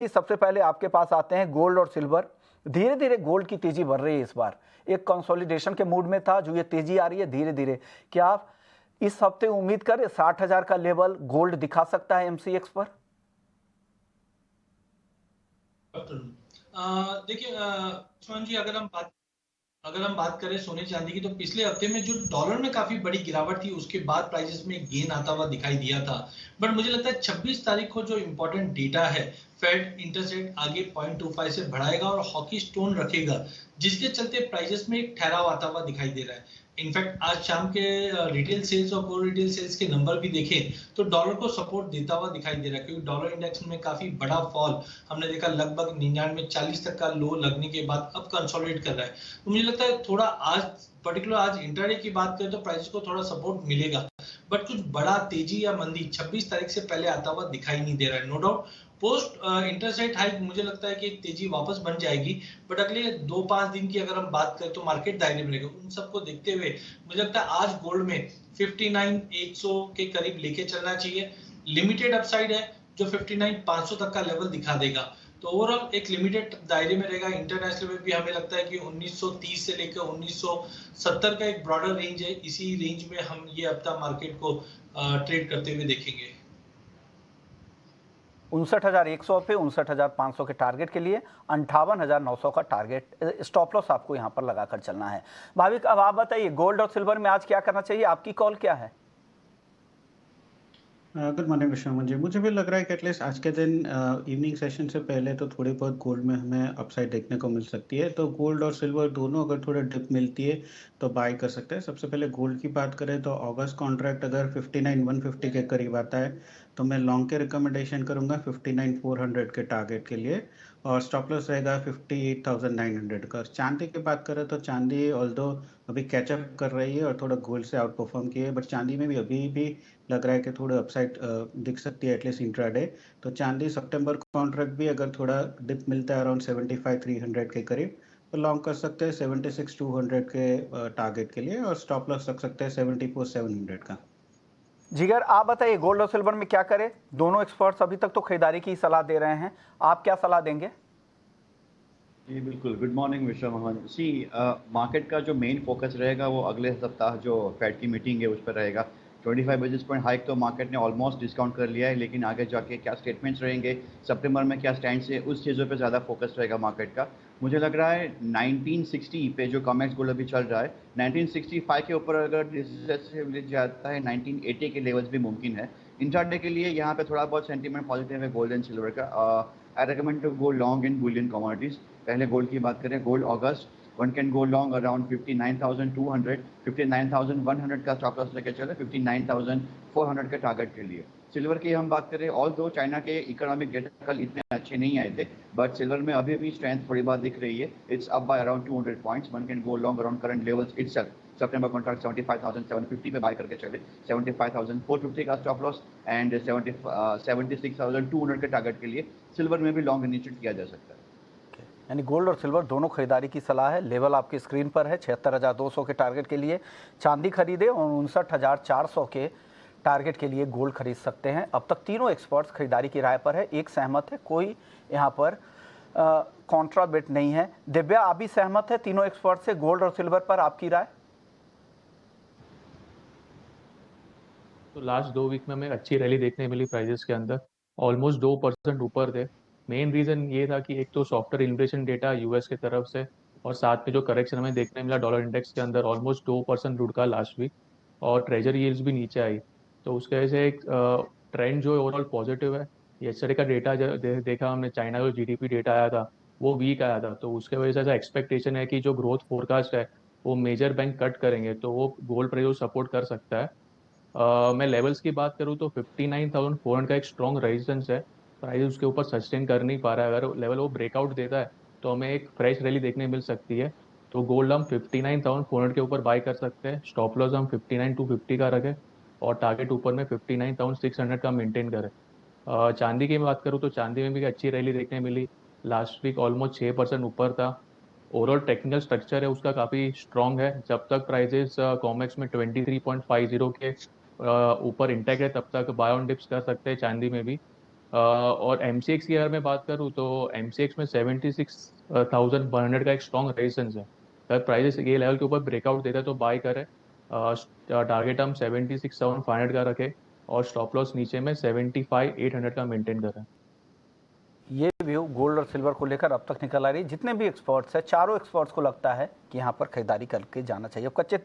सबसे पहले आपके पास आते हैं गोल्ड और सिल्वर। धीरे धीरे गोल्ड की तेजी बढ़ रही है। इस बार एक कंसोलिडेशन के मूड में था, जो ये तेजी आ रही है धीरे धीरे। क्या आप इस हफ्ते उम्मीद करें 60,000 का लेवल गोल्ड दिखा सकता है एमसीएक्स पर? देखिए सुमन जी, अगर हम बात करें सोने चांदी की, तो पिछले हफ्ते में जो डॉलर में काफी बड़ी गिरावट थी, उसके बाद प्राइसेस में गेन आता हुआ दिखाई दिया था। बट मुझे लगता है 26 तारीख को जो इंपॉर्टेंट डेटा है, फेड इंटरेस्ट रेट आगे 0.25 से बढ़ाएगा और हॉकी स्टोन रखेगा, जिसके चलते प्राइसेस में एक ठहराव आता हुआ दिखाई दे रहा है। इनफैक्ट आज शाम के रिटेल सेल्स और कोर रिटेल सेल्स के नंबर भी देखें तो डॉलर को सपोर्ट देता हुआ दिखाई दे रहा है, क्योंकि डॉलर इंडेक्स में काफी बड़ा फॉल हमने देखा, लगभग 99-40 तक का लो लगने के बाद अब कंसोलिडेट कर रहा है। तो मुझे लगता है थोड़ा आज इंट्राडे की बात करें तो प्राइस को थोड़ा सपोर्ट मिलेगा, बट कुछ बड़ा तेजी या मंदी 26 तारीख से पहले आता हुआ दिखाई नहीं दे रहा है। No doubt post interest rate hike मुझे लगता है कि एक तेजी वापस बन जाएगी, बट अगले 2-5 दिन की अगर हम बात करें तो मार्केट दायरे में रहेगा। उन सबको देखते हुए मुझे लगता है आज गोल्ड में 59,100 के करीब लेके चलना चाहिए। लिमिटेड अपसाइड है जो 59,500 तक का लेवल दिखा देगा, तो ओवरऑल एक लिमिटेड दायरे में रहेगा। इंटरनेशनल में भी हमें लगता है कि 1930 से लेकर 1970 का एक ब्रॉडर रेंज है, इसी रेंज में हम ये हफ्ता मार्केट को ट्रेड करते हुए देखेंगे। 59,100 पे 59,500 के टारगेट के लिए 58,900 का टारगेट स्टॉप लॉस आपको यहां पर लगाकर चलना है। भाविक, अब आप बताइए गोल्ड और सिल्वर में आज क्या करना चाहिए? आपकी कॉल क्या है? गुड मॉर्निंग विश्व जी। मुझे भी लग रहा है कि एटलीस्ट आज के दिन इवनिंग सेशन से पहले तो थोड़ी बहुत गोल्ड में हमें अपसाइड देखने को मिल सकती है। तो गोल्ड और सिल्वर दोनों अगर थोड़ा डिप मिलती है तो बाय कर सकते हैं। सबसे पहले गोल्ड की बात करें तो अगस्त कॉन्ट्रैक्ट अगर 59,150 के करीब आता है तो मैं लॉन्ग के रिकमेंडेशन करूंगा 59,400 के टारगेट के लिए, और स्टॉप लॉस रहेगा 58,900 का। चांदी की बात करें तो चांदी ऑल्दो अभी कैचअप कर रही है और थोड़ा गोल्ड से आउट परफॉर्म की है, बट चांदी में भी अभी भी लग रहा है कि थोड़ा अपसाइड दिख सकती है एटलीस्ट इंट्राडे। तो चांदी सितंबर कॉन्ट्रैक्ट भी अगर थोड़ा डिप मिलता है अराउंड 75,300 के करीब तो लॉन्ग कर सकते हैं 76,200 के टारगेट के लिए, और स्टॉप लॉस रख सकते हैं 74,700 का। जिगर, आप बताइए गोल्ड और सिल्वर में क्या करें? दोनों एक्सपर्ट्स अभी तक तो खरीदारी की सलाह दे रहे हैं, आप क्या सलाह देंगे? जी बिल्कुल, गुड मॉर्निंग विश्व मोहन। मार्केट का जो मेन फोकस रहेगा वो अगले सप्ताह जो फेड की मीटिंग है उस पर रहेगा। 25 बेसिस पॉइंट हाइक तो मार्केट ने ऑलमोस्ट डिस्काउंट कर लिया है, लेकिन आगे जाके क्या स्टेटमेंट्स रहेंगे, सितंबर में क्या स्टैंड है, उस चीज़ों पे ज़्यादा फोकस रहेगा मार्केट का। मुझे लग रहा है 1960 पे जो कॉमेक्स गोल्ड अभी चल रहा है, 1965 के ऊपर अगर डिसिसिवली जाता है 1980 के लेवल्स भी मुमकिन है। इंट्राडे के लिए यहाँ पे थोड़ा बहुत सेंटीमेंट पॉजिटिव है गोल्ड एंड सिल्वर का। I recommend to go long in bullion commodities. पहले गोल्ड की बात करें, gold August one can go long around 59,200, 59,100 का स्टॉप लॉस लेके चले 59,400 के टारगेट के लिए। सिल्वर की हम बात करें, ऑल दो चाइना के इकोनॉमिक डेटा कल इतने अच्छे नहीं आए थे, बट सिल्वर में अभी भी स्ट्रेंथ थोड़ी बात दिख रही है। It's up by around 200 points. One can go long around current levels itself. September contract 75,750 पे बाय करके चले, 75,450 का स्टॉप लॉस एंड 76,200 के टारगेट के लिए सिल्वर में भी लॉन्ग इनिशिएट किया जा सकता है। यानी गोल्ड और सिल्वर दोनों खरीदारी की सलाह है। लेवल आपकी स्क्रीन पर है 76,200 के टारगेट के लिए चांदी खरीदे और 59,400 के टारगेट के लिए गोल्ड खरीद सकते हैं। अब तक तीनों एक्सपर्ट्स खरीदारी की राय पर है, एक सहमत है, कोई यहाँ पर कॉन्ट्राबेट नहीं है। दिव्या, आप भी सहमत है तीनों एक्सपर्ट से गोल्ड और सिल्वर पर? आपकी राय? तो लास्ट 2 वीक में हमें अच्छी रैली देखने मिली प्राइजेस के अंदर, ऑलमोस्ट 2% ऊपर थे। मेन रीजन ये था कि एक तो सॉफ्टवेयर इन्फ्लेशन डेटा यूएस की तरफ से, और साथ में जो करेक्शन हमें देखने मिला डॉलर इंडेक्स के अंदर, ऑलमोस्ट 2% रुका लास्ट वीक, और ट्रेजरी यील्ड्स भी नीचे आई। तो उसके वजह से एक ट्रेंड जो ओवरऑल पॉजिटिव है। येस्टरडे का डेटा देखा हमने, चाइना जो जीडीपी डेटा आया था वो वीक आया था, तो उसके वजह से ऐसा एक्सपेक्टेशन है कि जो ग्रोथ फोरकास्ट है वो मेजर बैंक कट करेंगे, तो वो गोल्ड प्राइस को सपोर्ट कर सकता है। मैं लेवल्स की बात करूँ तो 59,400 का एक स्ट्रॉन्ग रेजिस्टेंस है। प्राइस उसके ऊपर सस्टेन कर नहीं पा रहा है। अगर लेवल वो ब्रेकआउट देता है तो हमें एक फ्रेश रैली देखने मिल सकती है। तो गोल्ड हम 59,400 के ऊपर बाय कर सकते हैं। स्टॉप लॉस हम 59,250 का रखें, और टारगेट ऊपर में 59,600 का मेंटेन करें। चांदी की बात करूँ तो चांदी में भी अच्छी रैली देखने मिली। लास्ट वीक ऑलमोस्ट 6% ऊपर था। ओवरऑल टेक्निकल स्ट्रक्चर है उसका काफ़ी स्ट्रॉन्ग है। जब तक प्राइजेस कॉमेक्स में 23.50 के ऊपर इंटैक्ट है तब तक बाय ऑन डिप्स कर सकते हैं चांदी में भी। और MCX की अगर मैं बात करूँ तो MCX में 76,100 का एक स्ट्रॉन्ग रेजिस्टेंस है। अगर प्राइसेस ये लेवल के ऊपर ब्रेकआउट देता है तो बाय करें। टारगेट हम 76,500 का रखें और स्टॉप लॉस नीचे में 75,800 का मेंटेन करें। ये व्यू गोल्ड और सिल्वर को लेकर अब तक निकल आ रही है। जितने भी एक्सपर्ट्स हैं, चारों एक्सपर्ट्स को लगता है कि यहाँ पर खरीदारी करके जाना चाहिए। अब कच्चे